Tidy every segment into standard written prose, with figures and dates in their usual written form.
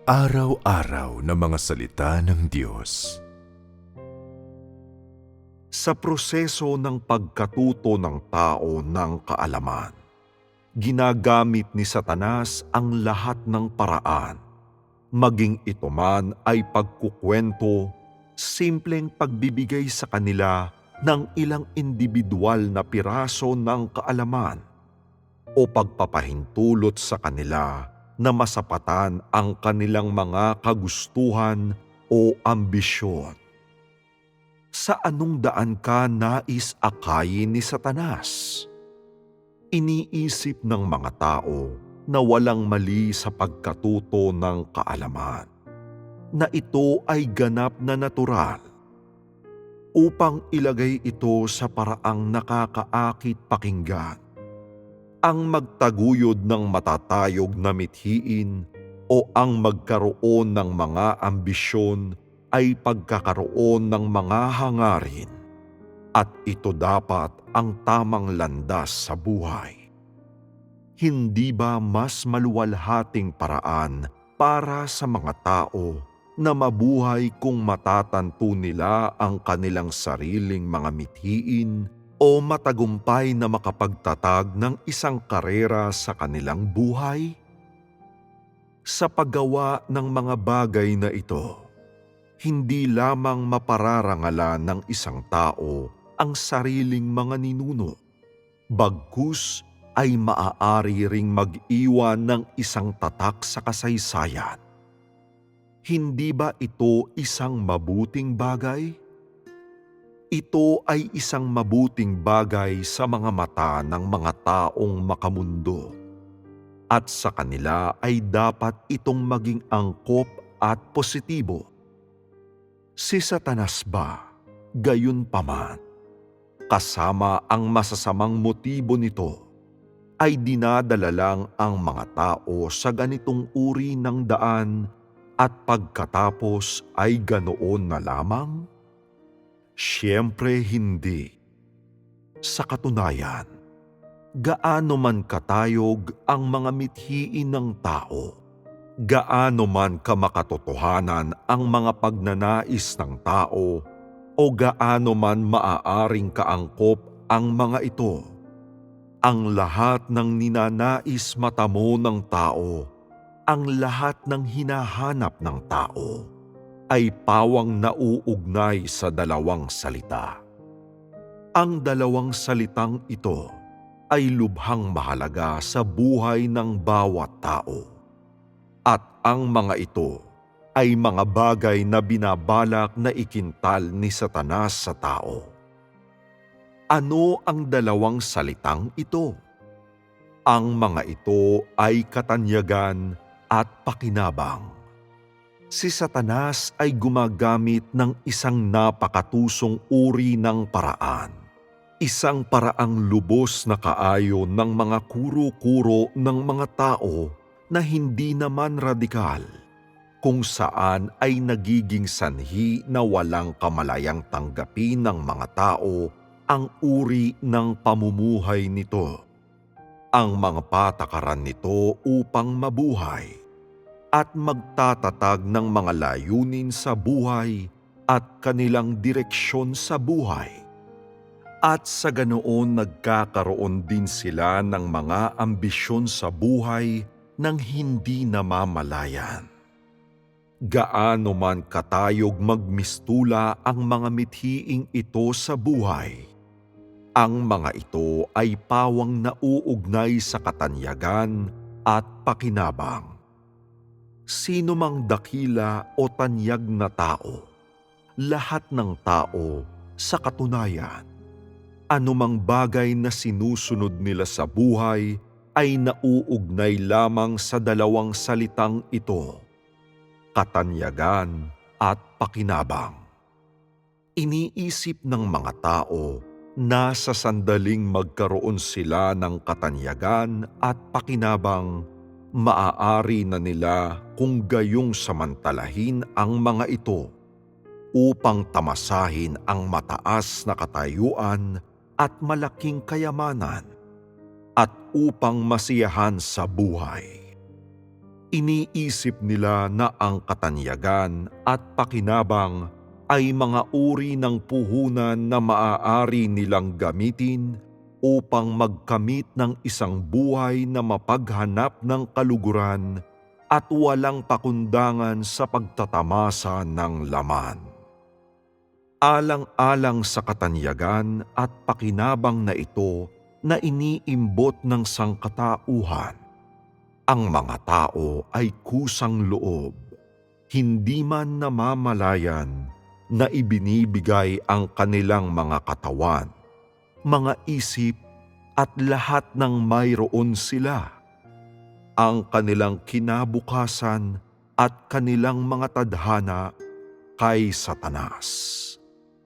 Araw-araw na mga salita ng Diyos. Sa proseso ng pagkatuto ng tao ng kaalaman, ginagamit ni Satanas ang lahat ng paraan, maging ito man ay pagkukwento, simpleng pagbibigay sa kanila ng ilang individual na piraso ng kaalaman, o pagpapahintulot sa kanila na masapatan ang kanilang mga kagustuhan o ambisyon. Sa anong daan ka nais akayin ni Satanas? Iniisip ng mga tao na walang mali sa pagkatuto ng kaalaman, na ito ay ganap na natural, upang ilagay ito sa paraang nakakaakit pakinggan. Ang magtaguyod ng matatayog na mithiin o ang magkaroon ng mga ambisyon ay pagkakaroon ng mga hangarin, at ito dapat ang tamang landas sa buhay. Hindi ba mas maluwalhating paraan para sa mga tao na mabuhay kung matatanto nila ang kanilang sariling mga mithiin o matagumpay na makapagtatag ng isang karera sa kanilang buhay? Sa paggawa ng mga bagay na ito, hindi lamang mapararangalan ng isang tao ang sariling mga ninuno, bagkus ay maaari ring mag-iwan ng isang tatak sa kasaysayan. Hindi ba ito isang mabuting bagay? Ito ay isang mabuting bagay sa mga mata ng mga taong makamundo, at sa kanila ay dapat itong maging angkop at positibo. Si Satanas ba, gayunpaman, kasama ang masasamang motibo nito, ay dinadala lang ang mga tao sa ganitong uri ng daan at pagkatapos ay ganoon na lamang? Siyempre hindi. Sa katunayan, gaano man katayog ang mga mithiin ng tao, gaano man kamakatotohanan ang mga pagnanais ng tao, o gaano man maaaring kaangkop ang mga ito, ang lahat ng ninanais matamo ng tao, ang lahat ng hinahanap ng tao, ay pawang nauugnay sa dalawang salita. Ang dalawang salitang ito ay lubhang mahalaga sa buhay ng bawat tao. At ang mga ito ay mga bagay na binabalak na ikintal ni Satanas sa tao. Ano ang dalawang salitang ito? Ang mga ito ay katanyagan at pakinabang. Si Satanas ay gumagamit ng isang napakatusong uri ng paraan. Isang paraang lubos na kaayo ng mga kuro-kuro ng mga tao na hindi naman radikal, kung saan ay nagiging sanhi na walang kamalayang tanggapin ng mga tao ang uri ng pamumuhay nito, ang mga patakaran nito upang mabuhay at magtatatag ng mga layunin sa buhay at kanilang direksyon sa buhay. At sa ganoon nagkakaroon din sila ng mga ambisyon sa buhay nang hindi namamalayan. Gaano man katayog magmistula ang mga mithiing ito sa buhay, ang mga ito ay pawang nauugnay sa katanyagan at pakinabang. Sino mang dakila o tanyag na tao, lahat ng tao, sa katunayan, anumang bagay na sinusunod nila sa buhay ay nauugnay lamang sa dalawang salitang ito, katanyagan at pakinabang. Iniisip ng mga tao na sa sandaling magkaroon sila ng katanyagan at pakinabang, maaari na nila kung gayong samantalahin ang mga ito upang tamasahin ang mataas na katayuan at malaking kayamanan, at upang masiyahan sa buhay. Iniisip nila na ang katanyagan at pakinabang ay mga uri ng puhunan na maaari nilang gamitin upang magkamit ng isang buhay na mapaghanap ng kaluguran at walang pakundangan sa pagtatamasa ng laman. Alang-alang sa katanyagan at pakinabang na ito na iniimbot ng sangkatauhan, ang mga tao ay kusang loob, hindi man namamalayan na ibinibigay ang kanilang mga katawan, mga isip at lahat ng mayroon sila, ang kanilang kinabukasan at kanilang mga tadhana kay Satanas.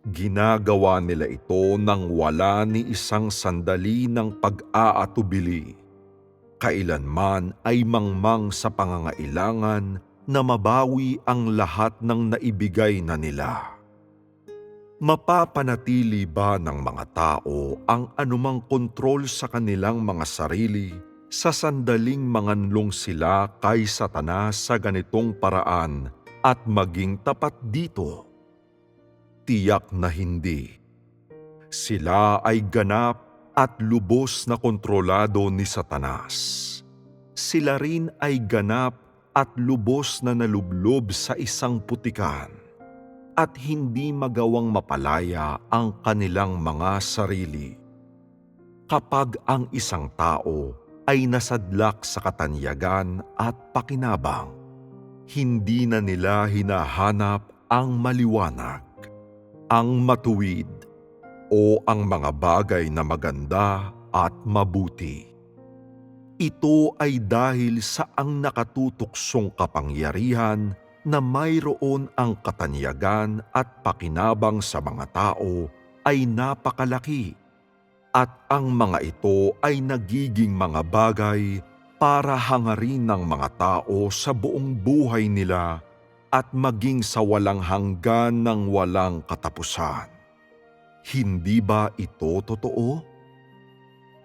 Ginagawa nila ito nang wala ni isang sandali ng pag-aatubili. Kailanman ay mangmang sa pangangailangan na mabawi ang lahat ng naibigay na nila. Mapapanatili ba ng mga tao ang anumang kontrol sa kanilang mga sarili sa sandaling manganlong sila kay Satanas sa ganitong paraan at maging tapat dito? Tiyak na hindi. Sila ay ganap at lubos na kontrolado ni Satanas. Sila rin ay ganap at lubos na nalublob sa isang putikan at hindi magawang mapalaya ang kanilang mga sarili. Kapag ang isang tao ay nasadlak sa katanyagan at pakinabang, hindi na nila hinahanap ang maliwanag, ang matuwid, o ang mga bagay na maganda at mabuti. Ito ay dahil sa ang nakatutuksong kapangyarihan na mayroon ang katanyagan at pakinabang sa mga tao ay napakalaki, at ang mga ito ay nagiging mga bagay para hangarin ng mga tao sa buong buhay nila at maging sa walang hanggan ng walang katapusan. Hindi ba ito totoo?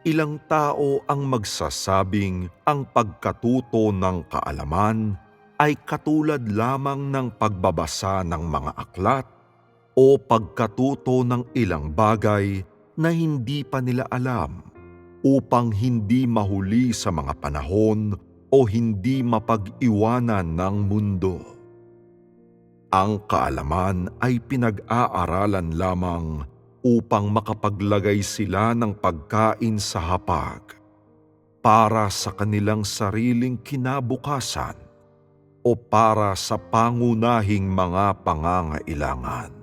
Ilang tao ang magsasabing ang pagkatuto ng kaalaman ay katulad lamang ng pagbabasa ng mga aklat o pagkatuto ng ilang bagay na hindi pa nila alam upang hindi mahuli sa mga panahon o hindi mapag-iwanan ng mundo. Ang kaalaman ay pinag-aaralan lamang upang makapaglagay sila ng pagkain sa hapag para sa kanilang sariling kinabukasan o para sa pangunahing mga pangangailangan.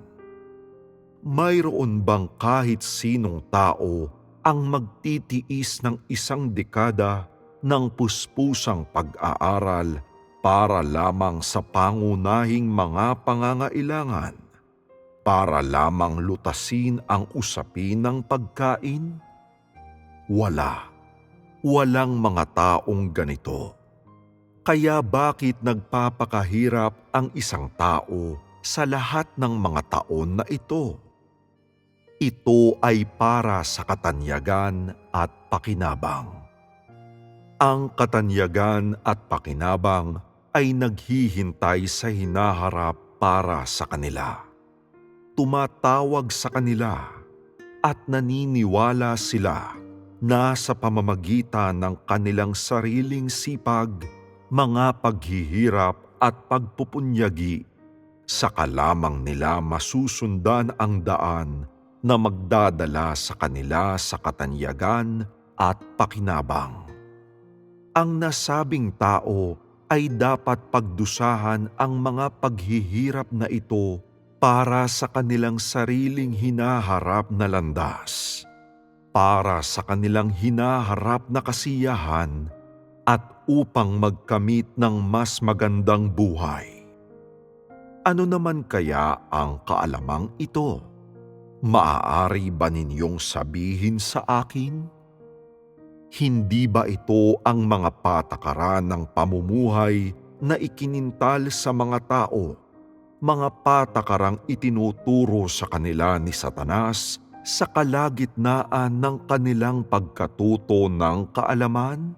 Mayroon bang kahit sinong tao ang magtitiis ng isang dekada ng puspusang pag-aaral para lamang sa pangunahing mga pangangailangan? Para lamang lutasin ang usapin ng pagkain? Walang mga taong ganito. Kaya bakit nagpapakahirap ang isang tao sa lahat ng mga taon na ito? Ito ay para sa katanyagan at pakinabang. Ang katanyagan at pakinabang ay naghihintay sa hinaharap para sa kanila. Tumatawag sa kanila at naniniwala sila na sa pamamagitan ng kanilang sariling sipag, mga paghihirap at pagpupunyagi, saka lamang nila masusundan ang daan na magdadala sa kanila sa katanyagan at pakinabang. Ang nasabing tao ay dapat pagdusahan ang mga paghihirap na ito para sa kanilang sariling hinaharap na landas, para sa kanilang hinaharap na kasiyahan at upang magkamit ng mas magandang buhay. Ano naman kaya ang kaalamang ito? Maaari ba ninyong sabihin sa akin? Hindi ba ito ang mga patakaran ng pamumuhay na ikinintal sa mga tao, mga patakarang itinuturo sa kanila ni Satanas sa kalagitnaan ng kanilang pagkatuto ng kaalaman?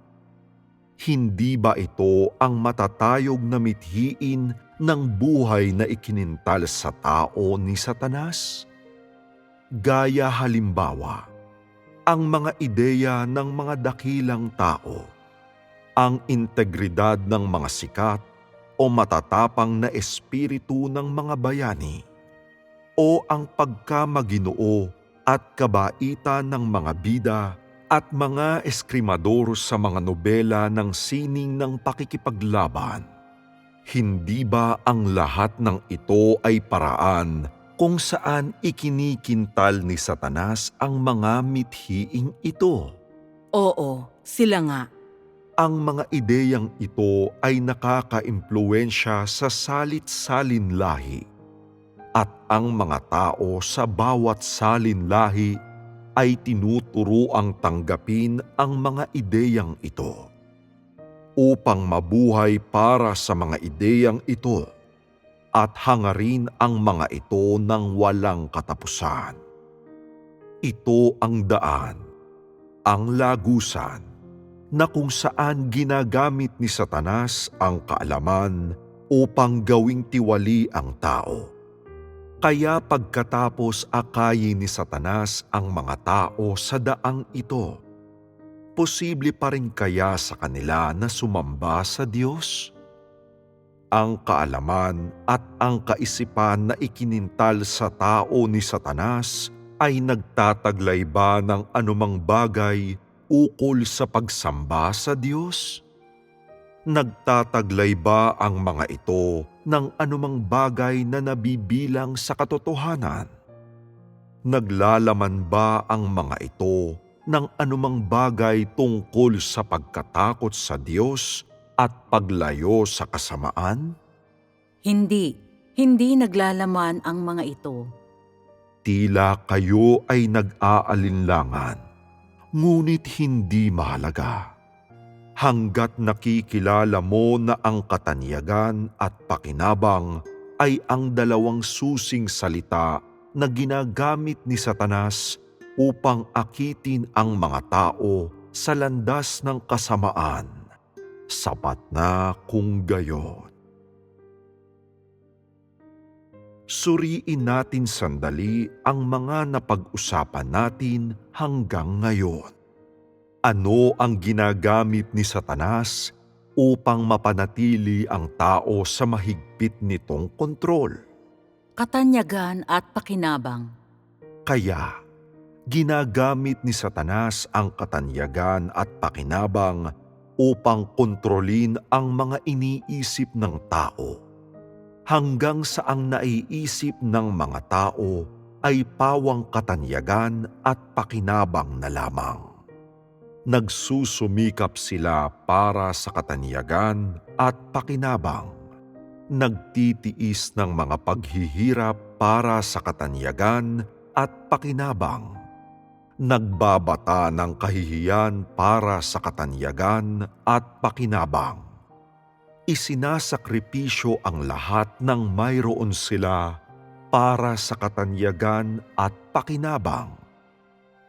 Hindi ba ito ang matatayog na mithiin ng buhay na ikinintal sa tao ni Satanas? Gaya halimbawa, ang mga ideya ng mga dakilang tao, ang integridad ng mga sikat o matatapang na espiritu ng mga bayani, o ang pagkamaginoo at kabaitan ng mga bida at mga eskrimador sa mga nobela ng sining ng pakikipaglaban. Hindi ba ang lahat ng ito ay paraan kung saan ikinikintal ni Satanas ang mga mithiing ito? Oo, sila nga. Ang mga ideyang ito ay nakakaimpluwensya sa salit-salin lahi, at ang mga tao sa bawat salin lahi ay tinuturuang tanggapin ang mga ideyang ito upang mabuhay para sa mga ideyang ito at hangarin ang mga ito ng walang katapusan. Ito ang daan, ang lagusan, na kung saan ginagamit ni Satanas ang kaalaman upang gawing tiwali ang tao. Kaya pagkatapos akayin ni Satanas ang mga tao sa daang ito, posible pa rin kaya sa kanila na sumamba sa Diyos? Ang kaalaman at ang kaisipan na ikinintal sa tao ni Satanas ay nagtataglay ba ng anumang bagay ukol sa pagsamba sa Diyos? Nagtataglay ba ang mga ito ng anumang bagay na nabibilang sa katotohanan? Naglalaman ba ang mga ito ng anumang bagay tungkol sa pagkatakot sa Diyos at paglayo sa kasamaan? Hindi naglalaman ang mga ito. Tila kayo ay nag-aalinlangan, ngunit hindi mahalaga. Hanggat nakikilala mo na ang katanyagan at pakinabang ay ang dalawang susing salita na ginagamit ni Satanas upang akitin ang mga tao sa landas ng kasamaan, sapat na kung gayon. Suriin natin sandali ang mga napag-usapan natin hanggang ngayon. Ano ang ginagamit ni Satanas upang mapanatili ang tao sa mahigpit nitong kontrol? Katanyagan at pakinabang. Kaya, ginagamit ni Satanas ang katanyagan at pakinabang upang kontrolin ang mga iniisip ng tao, hanggang sa ang naiisip ng mga tao ay pawang katanyagan at pakinabang na lamang. Nagsusumikap sila para sa katanyagan at pakinabang. Nagtitiis ng mga paghihirap para sa katanyagan at pakinabang. Nagbabata ng kahihiyan para sa katanyagan at pakinabang. Isinasakripisyo ang lahat ng mayroon sila para sa katanyagan at pakinabang.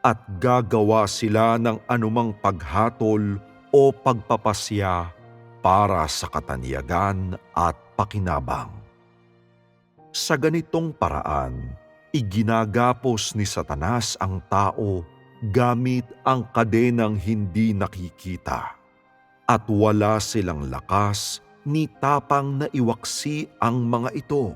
At gagawa sila ng anumang paghatol o pagpapasya para sa katanyagan at pakinabang. Sa ganitong paraan, iginagapos ni Satanas ang tao gamit ang kadenang hindi nakikita, at wala silang lakas ni tapang na iwaksi ang mga ito.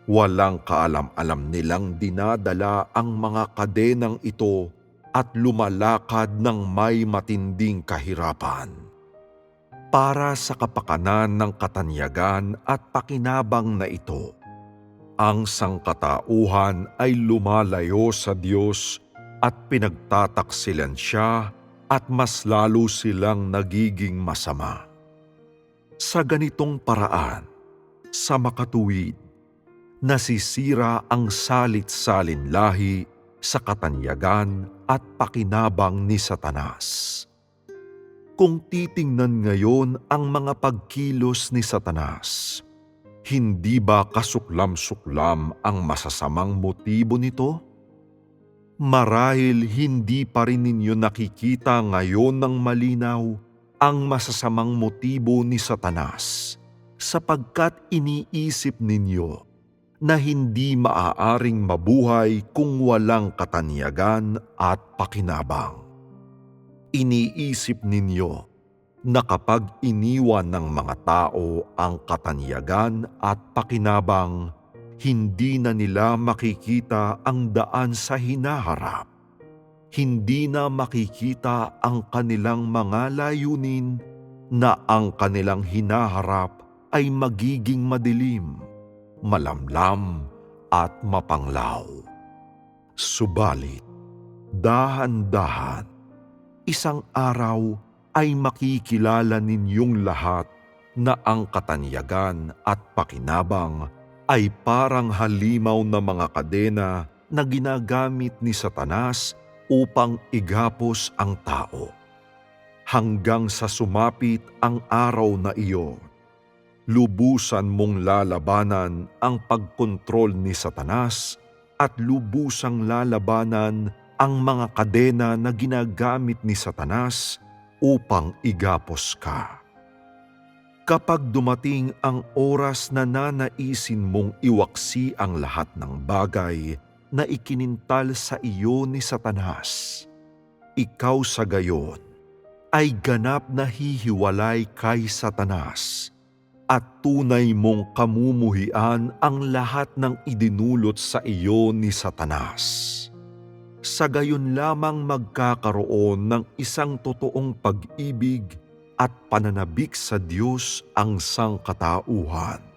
Walang kaalam-alam nilang dinadala ang mga kadenang ito at lumalakad ng may matinding kahirapan. Para sa kapakanan ng katanyagan at pakinabang na ito, ang sangkatauhan ay lumalayo sa Diyos at pinagtataksilan siya at mas lalo silang nagiging masama. Sa ganitong paraan, sa makatuwid, nasisira ang salit-salin lahi sa katanyagan at pakinabang ni Satanas. Kung titingnan ngayon ang mga pagkilos ni Satanas, hindi ba kasuklam-suklam ang masasamang motibo nito? Marahil hindi pa rin ninyo nakikita ngayon ng malinaw ang masasamang motibo ni Satanas, sapagkat iniisip ninyo na hindi maaaring mabuhay kung walang katanyagan at pakinabang. Iniisip ninyo na kapag iniwan ng mga tao ang katanyagan at pakinabang, hindi na nila makikita ang daan sa hinaharap. Hindi na makikita ang kanilang mga layunin, na ang kanilang hinaharap ay magiging madilim, malamlam at mapanglaw. Subalit, dahan-dahan, isang araw ay makikilala ninyong lahat na ang katanyagan at pakinabang ay parang halimaw na mga kadena na ginagamit ni Satanas upang igapos ang tao. Hanggang sa sumapit ang araw na iyon, lubusan mong lalabanan ang pagkontrol ni Satanas at lubusang lalabanan ang mga kadena na ginagamit ni Satanas upang igapos ka. Kapag dumating ang oras na nanaisin mong iwaksi ang lahat ng bagay na ikinintal sa iyo ni Satanas, ikaw sa gayon ay ganap na hihiwalay kay Satanas at tunay mong kamumuhian ang lahat ng idinulot sa iyo ni Satanas. Sa gayon lamang magkakaroon ng isang totoong pag-ibig at pananabik sa Diyos ang sangkatauhan.